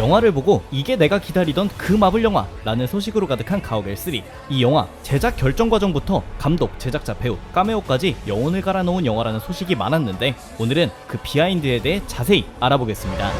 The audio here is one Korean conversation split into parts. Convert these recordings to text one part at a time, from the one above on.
영화를 보고 이게 내가 기다리던 그 마블 영화 라는 소식으로 가득한 가오갤 3. 이 영화 제작 결정 과정부터 감독, 제작자, 배우, 카메오까지 영혼을 갈아놓은 영화라는 소식이 많았는데 오늘은 그 비하인드에 대해 자세히 알아보겠습니다.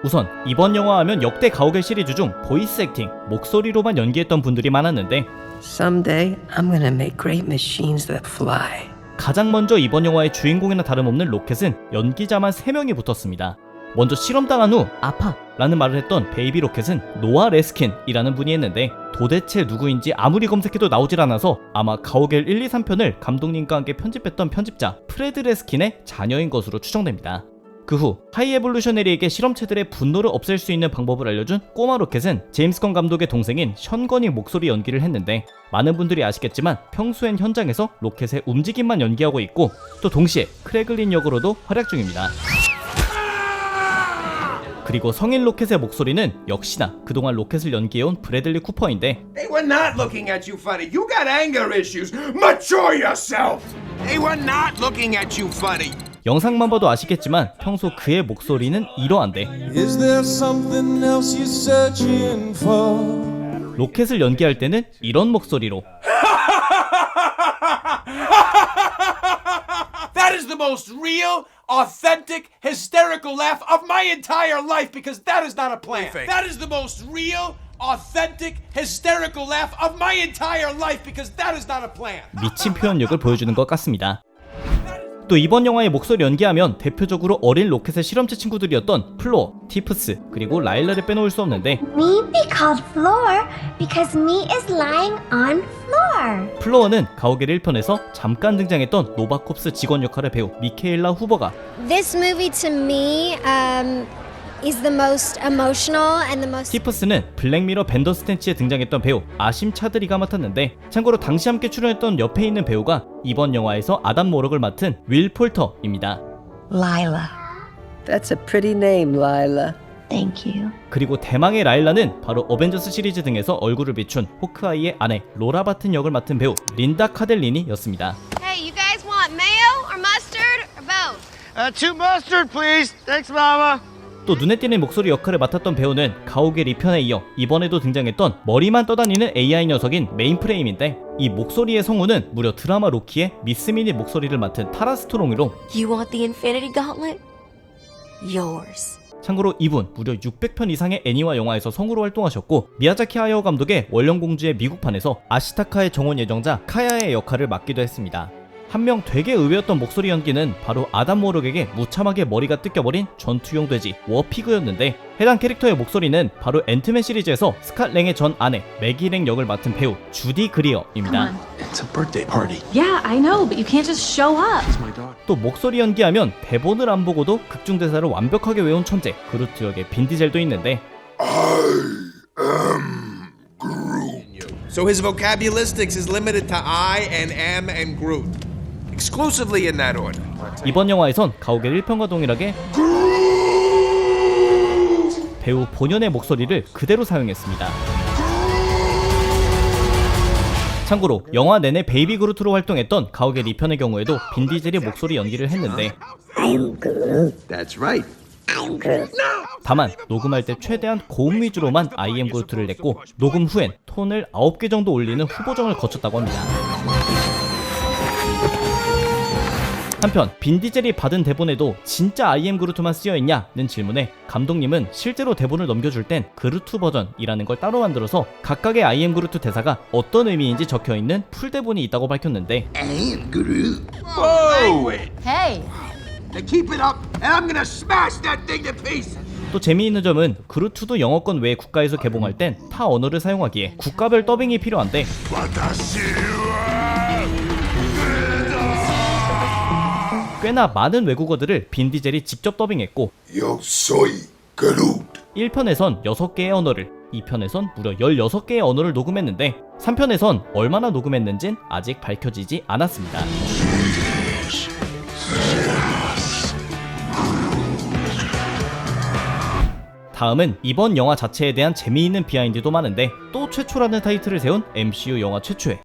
우선 이번 영화 하면 역대 가오갤 시리즈 중 보이스 액팅, 목소리로만 연기했던 분들이 많았는데 Someday, I'm gonna make great machines that fly. 가장 먼저 이번 영화의 주인공이나 다름없는 로켓은 연기자만 3명이 붙었습니다. 먼저 실험당한 후 아파 라는 말을 했던 베이비 로켓은 노아 레스킨이라는 분이 했는데 도대체 누구인지 아무리 검색해도 나오질 않아서 아마 가오갤 1, 2, 3편을 감독님과 함께 편집했던 편집자 프레드 레스킨의 자녀인 것으로 추정됩니다. 그 후 하이에볼루셔너리에게 실험체들의 분노를 없앨 수 있는 방법을 알려준 꼬마 로켓은 제임스 건 감독의 동생인 션 건이 목소리 연기를 했는데 많은 분들이 아시겠지만 평소엔 현장에서 로켓의 움직임만 연기하고 있고 또 동시에 크래글린 역으로도 활약 중입니다. 그리고 성인 로켓의 목소리는 역시나 그동안 로켓을 연기해온 브래들리 쿠퍼인데 They were not looking at you funny. You got anger issues. Mature yourself. They were not looking at you funny. 영상만 봐도 아시겠지만 평소 그의 목소리는 이러한데 Is there something else you're searching for? 로켓을 연기할 때는 이런 목소리로 That is the most real, authentic, hysterical laugh of my entire life because that is not a plan. That is the most real, authentic, hysterical laugh of my entire life because that is not a plan. 미친 표현력을 보여주는 것 같습니다. 또 이번 영화의 목소리 연기하면 대표적으로 어린 로켓의 실험체 친구들이었던 플로어, 티프스, 그리고 라일라를 빼놓을 수 없는데 Me be called Floor because me is lying on floor. 플로어는 가오갤 1편에서 잠깐 등장했던 노바콥스 직원 역할을 배우 미케일라 후버가 This movie to me is the most emotional and the most. 티프스는 블랙미러 벤더스탠치에 등장했던 배우 아심 차드리가 맡았는데 참고로 당시 함께 출연했던 옆에 있는 배우가 이번 영화에서 아담 모럭을 맡은 윌 폴터입니다. Lila. That's a pretty name, Lila. Thank you. 그리고 대망의 라일라는 바로 어벤져스 시리즈 등에서 얼굴을 비춘 호크아이의 아내 로라 바튼 역을 맡은 배우 린다 카델리니였습니다. Hey, you guys want mayo or mustard or both? Two mustard, please. Thanks, Mama. 또 눈에 띄는 목소리 역할을 맡았던 배우는 가오갤 2편에 이어 이번에도 등장했던 머리만 떠다니는 AI 녀석인 메인프레임인데 이 목소리의 성우는 무려 드라마 로키의 미스 미니 목소리를 맡은 타라 스트롱으로 You want the Infinity Gauntlet? Yours. 참고로 이분 무려 600편 이상의 애니와 영화에서 성우로 활동하셨고 미야자키 하야오 감독의 원령공주의 미국판에서 아시타카의 정원 예정자 카야의 역할을 맡기도 했습니다. 한 명 되게 의외였던 목소리 연기는 바로 아담 모럭에게 무참하게 머리가 뜯겨버린 전투용 돼지 워피그였는데 해당 캐릭터의 목소리는 바로 앤트맨 시리즈에서 스캇 랭의 전 아내 매기 랭 역을 맡은 배우 주디 그리어입니다. It's a birthday party. Yeah, I know, but you can't just show up. It's my daughter. 또 목소리 연기하면 대본을 안 보고도 극중 대사를 완벽하게 외운 천재 그루트 역의 빈 디젤도 있는데 So his vocabularistics is limited to I and am and Groot. Exclusively in that order. 이번 영화에선 가오갤 1편과 동일하게 배우 본연의 목소리를 그대로 사용했습니다. 참고로 영화 내내 베이비 그루트로 활동했던 가오갤 2편의 경우에도 빈 디젤이 목소리 연기를 했는데 That's right. 다만 녹음할 때 최대한 고음 위주로만 I am 그루트를 냈고 녹음 후엔 톤을 9개 정도 올리는 후보정을 거쳤다고 합니다. 한편 빈 디젤이 받은 대본에도 진짜 I am 그루트만 쓰여있냐는 질문에 감독님은 실제로 대본을 넘겨줄 땐 그루트 버전이라는 걸 따로 만들어서 각각의 I am 그루트 대사가 어떤 의미인지 적혀있는 풀대본이 있다고 밝혔는데 Whoa! Hey. Now keep it up, and I'm gonna smash that thing to pieces. 또 재미있는 점은 그루트도 영어권 외 국가에서 개봉할 땐 타 언어를 사용하기에 국가별 더빙이 필요한데 꽤나 많은 외국어들을 빈 디젤이 직접 더빙했고 Yo soy Groot. 1편에선 6개의 언어를 2편에선 무려 16개의 언어를 녹음했는데 3편에선 얼마나 녹음했는진 아직 밝혀지지 않았습니다. 다음은 이번 영화 자체에 대한 재미있는 비하인드도 많은데 또 최초라는 타이틀을 세운 MCU 영화 최초의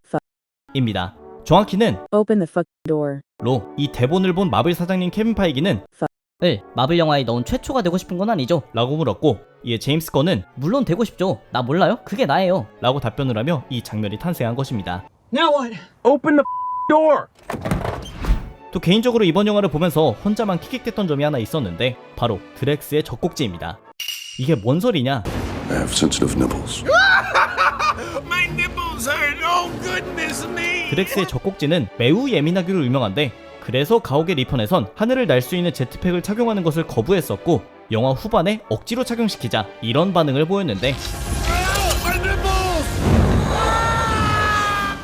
입니다. 정확히는 Open the fuck door. 로 이 대본을 본 마블 사장님 케빈 파이기는 마블 영화에 넣은 최초가 되고 싶은 건 아니죠? 라고 물었고, 이에 제임스 건은 물론 되고 싶죠. 나 몰라요? 그게 나예요. 라고 답변을 하며 이 장면이 탄생한 것입니다. Now what? Open the door. 또 개인적으로 이번 영화를 보면서 혼자만 킥킥댔던 점이 하나 있었는데 바로 드렉스의 젖꼭지입니다. 이게 뭔 소리냐? I have sensitive nipples. My nipples hurt. Oh goodness me. 드렉스의 젖꼭지는 매우 예민하기로 유명한데 그래서 가오갤 2편에선 하늘을 날 수 있는 제트팩을 착용하는 것을 거부했었고 영화 후반에 억지로 착용시키자 이런 반응을 보였는데 My nipples.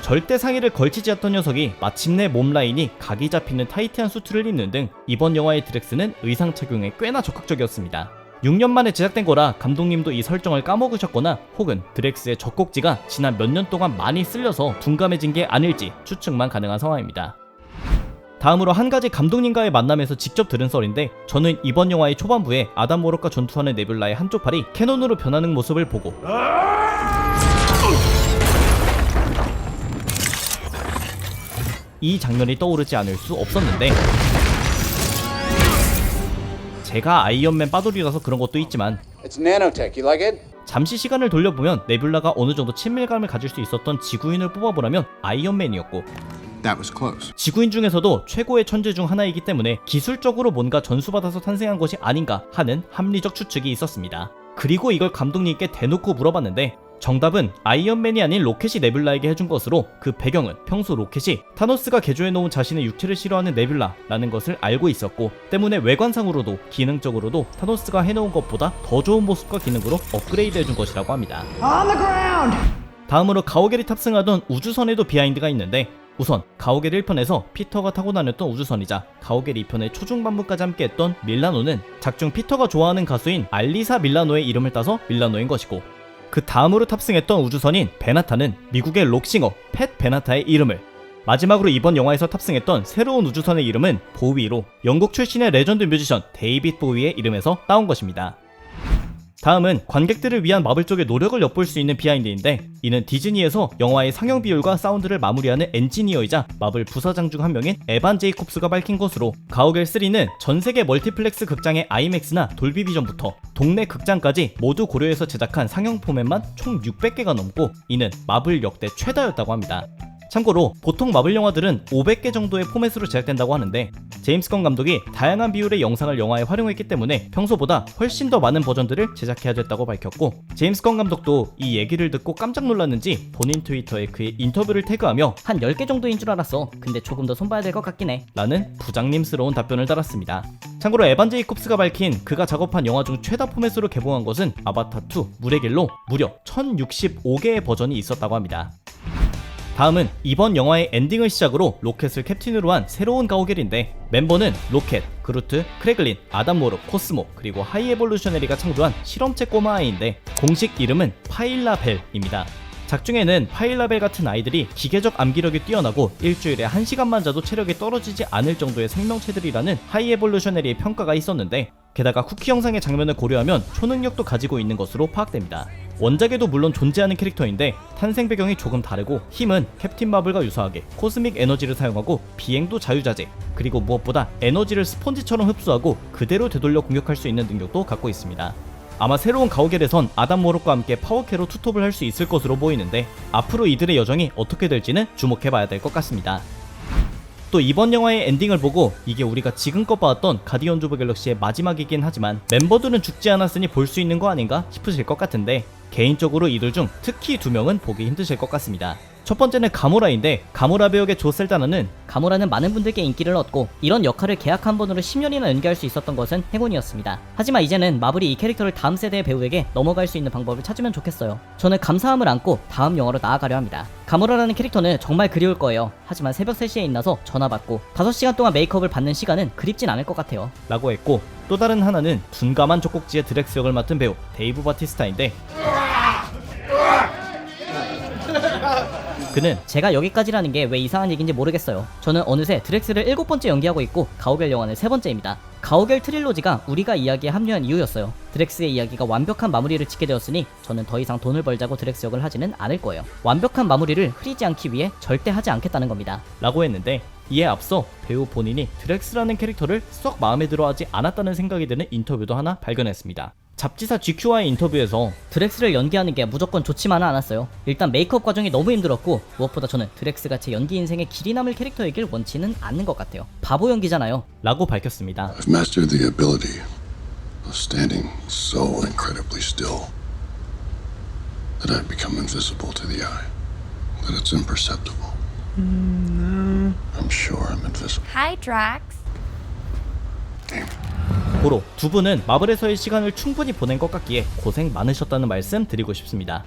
절대 상의를 걸치지 않던 녀석이 마침내 몸 라인이 각이 잡히는 타이트한 수트를 입는 등 이번 영화의 드렉스는 의상 착용에 꽤나 적극적이었습니다. 6년 만에 제작된 거라 감독님도 이 설정을 까먹으셨거나 혹은 드렉스의 젖꼭지가 지난 몇 년 동안 많이 쓸려서 둔감해진 게 아닐지 추측만 가능한 상황입니다. 다음으로 한 가지 감독님과의 만남에서 직접 들은 썰인데 저는 이번 영화의 초반부에 아담 워럭과 전투하는 네뷸라의 한쪽 팔이 캐논으로 변하는 모습을 보고 이 장면이 떠오르지 않을 수 없었는데 제가 아이언맨 빠돌이라서 그런 것도 있지만 It's nanotech. You like it? 잠시 시간을 돌려보면 네뷸라가 어느 정도 친밀감을 가질 수 있었던 지구인을 뽑아보라면 아이언맨이었고 That was close. 지구인 중에서도 최고의 천재 중 하나이기 때문에 기술적으로 뭔가 전수받아서 탄생한 것이 아닌가 하는 합리적 추측이 있었습니다. 그리고 이걸 감독님께 대놓고 물어봤는데 정답은 아이언맨이 아닌 로켓이 네뷸라에게 해준 것으로 그 배경은 평소 로켓이 타노스가 개조해놓은 자신의 육체를 싫어하는 네뷸라라는 것을 알고 있었고 때문에 외관상으로도 기능적으로도 타노스가 해놓은 것보다 더 좋은 모습과 기능으로 업그레이드 해준 것이라고 합니다. 다음으로 가오갤이 탑승하던 우주선에도 비하인드가 있는데 우선 가오갤 1편에서 피터가 타고 다녔던 우주선이자 가오갤 2편의 초중반부까지 함께했던 밀라노는 작중 피터가 좋아하는 가수인 알리사 밀라노의 이름을 따서 밀라노인 것이고 그 다음으로 탑승했던 우주선인 베나타는 미국의 록싱어 팻 베나타의 이름을, 마지막으로 이번 영화에서 탑승했던 새로운 우주선의 이름은 보위로 영국 출신의 레전드 뮤지션 데이빗 보위의 이름에서 따온 것입니다. 다음은 관객들을 위한 마블 쪽의 노력을 엿볼 수 있는 비하인드인데 이는 디즈니에서 영화의 상영 비율과 사운드를 마무리하는 엔지니어이자 마블 부사장 중 한 명인 에반 제이콥스가 밝힌 것으로 가오갤 3는 전세계 멀티플렉스 극장의 아이맥스나 돌비 비전부터 동네 극장까지 모두 고려해서 제작한 상영 포맷만 총 600개가 넘고 이는 마블 역대 최다였다고 합니다. 참고로 보통 마블 영화들은 500개 정도의 포맷으로 제작된다고 하는데 제임스 건 감독이 다양한 비율의 영상을 영화에 활용했기 때문에 평소보다 훨씬 더 많은 버전들을 제작해야 됐다고 밝혔고 제임스 건 감독도 이 얘기를 듣고 깜짝 놀랐는지 본인 트위터에 그의 인터뷰를 태그하며 한 10개 정도인 줄 알았어. 근데 조금 더 손봐야 될 것 같긴 해. 라는 부장님스러운 답변을 달았습니다. 참고로 에반 제이콥스가 밝힌 그가 작업한 영화 중 최다 포맷으로 개봉한 것은 아바타2 물의 길로 무려 1065개의 버전이 있었다고 합니다. 다음은 이번 영화의 엔딩을 시작으로 로켓을 캡틴으로 한 새로운 가오갤인데 멤버는 로켓, 그루트, 크래글린, 아담 워럭, 코스모 그리고 하이 에볼루셔너리가 창조한 실험체 꼬마 아이인데 공식 이름은 파일라벨입니다. 작중에는 파일라벨 같은 아이들이 기계적 암기력이 뛰어나고 일주일에 1시간만 자도 체력이 떨어지지 않을 정도의 생명체들이라는 하이 에볼루셔너리의 평가가 있었는데 게다가 쿠키 영상의 장면을 고려하면 초능력도 가지고 있는 것으로 파악됩니다. 원작에도 물론 존재하는 캐릭터인데 탄생 배경이 조금 다르고 힘은 캡틴 마블과 유사하게 코스믹 에너지를 사용하고 비행도 자유자재 그리고 무엇보다 에너지를 스펀지처럼 흡수하고 그대로 되돌려 공격할 수 있는 능력도 갖고 있습니다. 아마 새로운 가오갤에선 아담 워럭과 함께 파워캐로 투톱을 할 수 있을 것으로 보이는데 앞으로 이들의 여정이 어떻게 될지는 주목해봐야 될 것 같습니다. 또 이번 영화의 엔딩을 보고 이게 우리가 지금껏 봐왔던 가디언즈 오브 갤럭시의 마지막이긴 하지만 멤버들은 죽지 않았으니 볼 수 있는 거 아닌가 싶으실 것 같은데 개인적으로 이들 중 특히 2명은 보기 힘드실 것 같습니다. 첫 번째는 가모라인데 가모라 배역의 조 셀다나는 가모라는 많은 분들께 인기를 얻고 이런 역할을 계약 한 번으로 10년이나 연기할 수 있었던 것은 행운이었습니다. 하지만 이제는 마블이 이 캐릭터를 다음 세대의 배우에게 넘어갈 수 있는 방법을 찾으면 좋겠어요. 저는 감사함을 안고 다음 영화로 나아가려 합니다. 가모라라는 캐릭터는 정말 그리울 거예요. 하지만 새벽 3시에 일어나서 전화 받고 5시간 동안 메이크업을 받는 시간은 그립진 않을 것 같아요. 라고 했고 또 다른 하나는 둔감한 젖꼭지의 드렉스 역을 맡은 배우 데이브 바티스타인데 그는 제가 여기까지라는 게 왜 이상한 얘기인지 모르겠어요. 저는 어느새 드렉스를 7번째 연기하고 있고 가오갤 영화는 3번째입니다. 가오갤 트릴로지가 우리가 이야기에 합류한 이유였어요. 드렉스의 이야기가 완벽한 마무리를 짓게 되었으니 저는 더 이상 돈을 벌자고 드렉스 역을 하지는 않을 거예요. 완벽한 마무리를 흐리지 않기 위해 절대 하지 않겠다는 겁니다. 라고 했는데, 이에 앞서 배우 본인이 드렉스라는 캐릭터를 썩 마음에 들어하지 않았다는 생각이 드는 인터뷰도 하나 발견했습니다. 잡지사 GQ와의 인터뷰에서 드렉스를 연기하는 게 무조건 좋지만은 않았어요. 일단 메이크업 과정이 너무 힘들었고, 무엇보다 저는 드렉스가 제 연기 인생에 길이 남을 캐릭터이길 원치는 않는 것 같아요. 바보 연기잖아요. 라고 밝혔습니다. I've mastered the ability of standing so incredibly still that I've become invisible to the eye, that it's imperceptible. I'm sure I'm invisible. Hi, Drax. 고로 두 분은 마블에서의 시간을 충분히 보낸 것 같기에 고생 많으셨다는 말씀 드리고 싶습니다.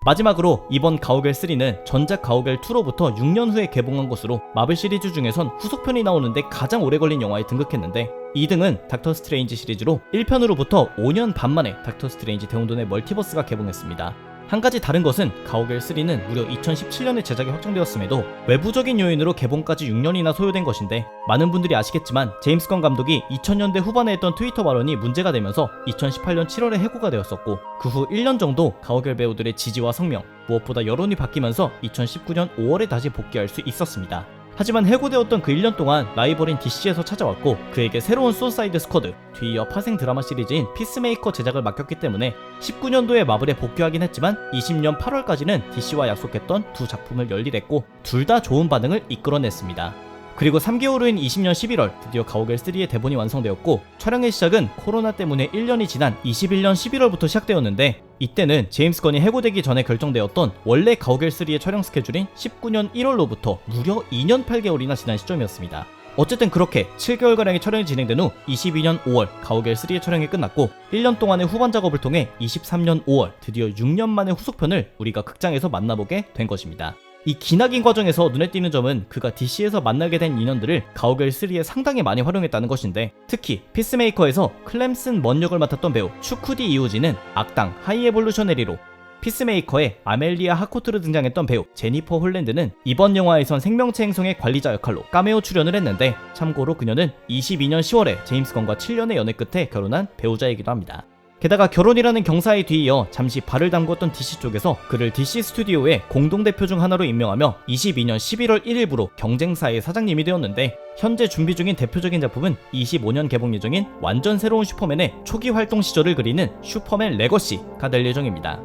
마지막으로 이번 가오갤 3는 전작 가오갤 2로부터 6년 후에 개봉한 것으로 마블 시리즈 중에선 후속편이 나오는데 가장 오래 걸린 영화에 등극했는데, 2등은 닥터 스트레인지 시리즈로 1편으로부터 5년 반 만에 닥터 스트레인지 대혼돈의 멀티버스가 개봉했습니다. 한 가지 다른 것은 가오갤 3는 무려 2017년에 제작이 확정되었음에도 외부적인 요인으로 개봉까지 6년이나 소요된 것인데, 많은 분들이 아시겠지만 제임스 건 감독이 2000년대 후반에 했던 트위터 발언이 문제가 되면서 2018년 7월에 해고가 되었었고, 그 후 1년 정도 가오갤 배우들의 지지와 성명, 무엇보다 여론이 바뀌면서 2019년 5월에 다시 복귀할 수 있었습니다. 하지만 해고되었던 그 1년 동안 라이벌인 DC에서 찾아왔고, 그에게 새로운 수사이드 스쿼드, 뒤이어 파생 드라마 시리즈인 피스메이커 제작을 맡겼기 때문에 19년도에 마블에 복귀하긴 했지만 20년 8월까지는 DC와 약속했던 두 작품을 열일했고, 둘 다 좋은 반응을 이끌어냈습니다. 그리고 3개월 후인 20년 11월 드디어 가오갤 3의 대본이 완성되었고, 촬영의 시작은 코로나 때문에 1년이 지난 21년 11월부터 시작되었는데, 이때는 제임스 건이 해고되기 전에 결정되었던 원래 가오갤 3의 촬영 스케줄인 19년 1월로부터 무려 2년 8개월이나 지난 시점이었습니다. 어쨌든 그렇게 7개월가량의 촬영이 진행된 후 22년 5월 가오갤 3의 촬영이 끝났고, 1년 동안의 후반 작업을 통해 23년 5월 드디어 6년 만의 후속편을 우리가 극장에서 만나보게 된 것입니다. 이 기나긴 과정에서 눈에 띄는 점은 그가 DC에서 만나게 된 인연들을 가오갤 3에 상당히 많이 활용했다는 것인데, 특히 피스메이커에서 클램슨 먼 역을 맡았던 배우 추쿠디 이우지는 악당 하이에볼루셔네리로, 피스메이커에 아멜리아 하코트로 등장했던 배우 제니퍼 홀랜드는 이번 영화에선 생명체 행성의 관리자 역할로 카메오 출연을 했는데, 참고로 그녀는 22년 10월에 제임스 건과 7년의 연애 끝에 결혼한 배우자이기도 합니다. 게다가 결혼이라는 경사에 뒤이어 잠시 발을 담궜던 DC 쪽에서 그를 DC 스튜디오의 공동대표 중 하나로 임명하며 22년 11월 1일부로 경쟁사의 사장님이 되었는데, 현재 준비 중인 대표적인 작품은 25년 개봉 예정인 완전 새로운 슈퍼맨의 초기 활동 시절을 그리는 슈퍼맨 레거시가 될 예정입니다.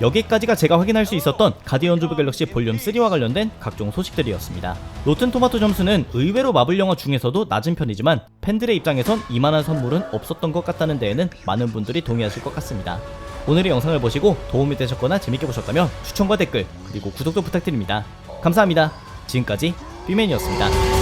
여기까지가 제가 확인할 수 있었던 가디언즈 오브 갤럭시 볼륨 3와 관련된 각종 소식들이었습니다. 로튼 토마토 점수는 의외로 마블 영화 중에서도 낮은 편이지만 팬들의 입장에선 이만한 선물은 없었던 것 같다는 데에는 많은 분들이 동의하실 것 같습니다. 오늘의 영상을 보시고 도움이 되셨거나 재밌게 보셨다면 추천과 댓글, 그리고 구독도 부탁드립니다. 감사합니다. 지금까지 삐맨이었습니다.